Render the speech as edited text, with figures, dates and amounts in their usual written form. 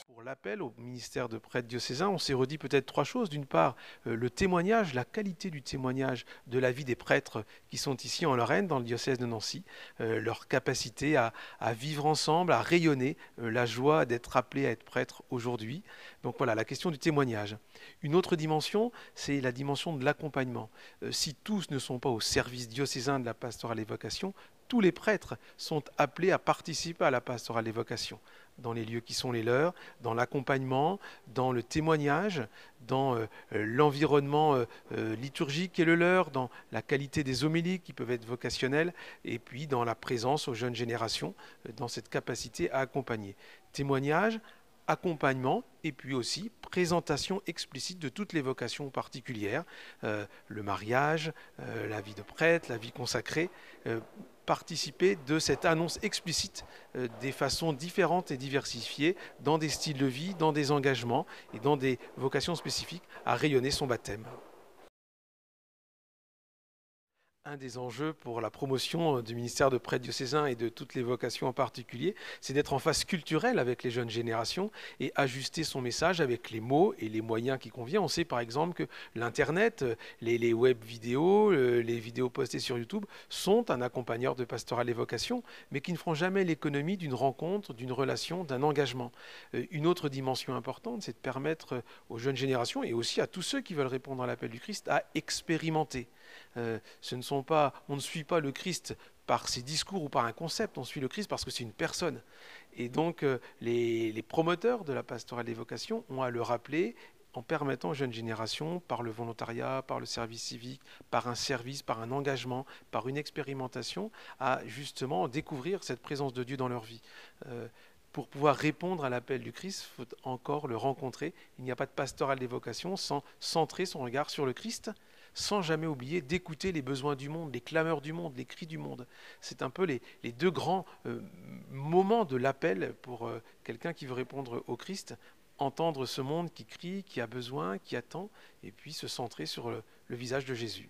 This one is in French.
Pour l'appel au ministère de prêtre diocésain, on s'est redit peut-être trois choses. D'une part, le témoignage, la qualité du témoignage de la vie des prêtres qui sont ici en Lorraine, dans le diocèse de Nancy, leur capacité à vivre ensemble, à rayonner, la joie d'être appelé à être prêtre aujourd'hui. Donc voilà, la question du témoignage. Une autre dimension, c'est la dimension de l'accompagnement. Si tous ne sont pas au service diocésain de la pastorale des vocations, tous les prêtres sont appelés à participer à la pastorale des vocations, dans les lieux qui sont les leurs, dans l'accompagnement, dans le témoignage, dans l'environnement liturgique qui est le leur, dans la qualité des homélies qui peuvent être vocationnelles, et puis dans la présence aux jeunes générations, dans cette capacité à accompagner. Témoignage, accompagnement, et puis aussi présentation explicite de toutes les vocations particulières, le mariage, la vie de prêtre, la vie consacrée, participer de cette annonce explicite des façons différentes et diversifiées dans des styles de vie, dans des engagements et dans des vocations spécifiques à rayonner son baptême. Un des enjeux pour la promotion du ministère de prêtre diocésain et de toutes les vocations en particulier, c'est d'être en phase culturelle avec les jeunes générations et ajuster son message avec les mots et les moyens qui conviennent. On sait par exemple que l'Internet, les web vidéos, les vidéos postées sur YouTube sont un accompagneur de pastoral et vocation, mais qui ne feront jamais l'économie d'une rencontre, d'une relation, d'un engagement. Une autre dimension importante, c'est de permettre aux jeunes générations et aussi à tous ceux qui veulent répondre à l'appel du Christ à expérimenter. On ne suit pas le Christ par ses discours ou par un concept, on suit le Christ parce que c'est une personne. Et donc les promoteurs de la pastorale des vocations ont à le rappeler en permettant aux jeunes générations, par le volontariat, par le service civique, par un service, par un engagement, par une expérimentation, à justement découvrir cette présence de Dieu dans leur vie. Pour pouvoir répondre à l'appel du Christ, il faut encore le rencontrer. Il n'y a pas de pastorale des vocations sans centrer son regard sur le Christ, sans jamais oublier d'écouter les besoins du monde, les clameurs du monde, les cris du monde. C'est un peu les deux grands moments de l'appel pour quelqu'un qui veut répondre au Christ, entendre ce monde qui crie, qui a besoin, qui attend, et puis se centrer sur le visage de Jésus.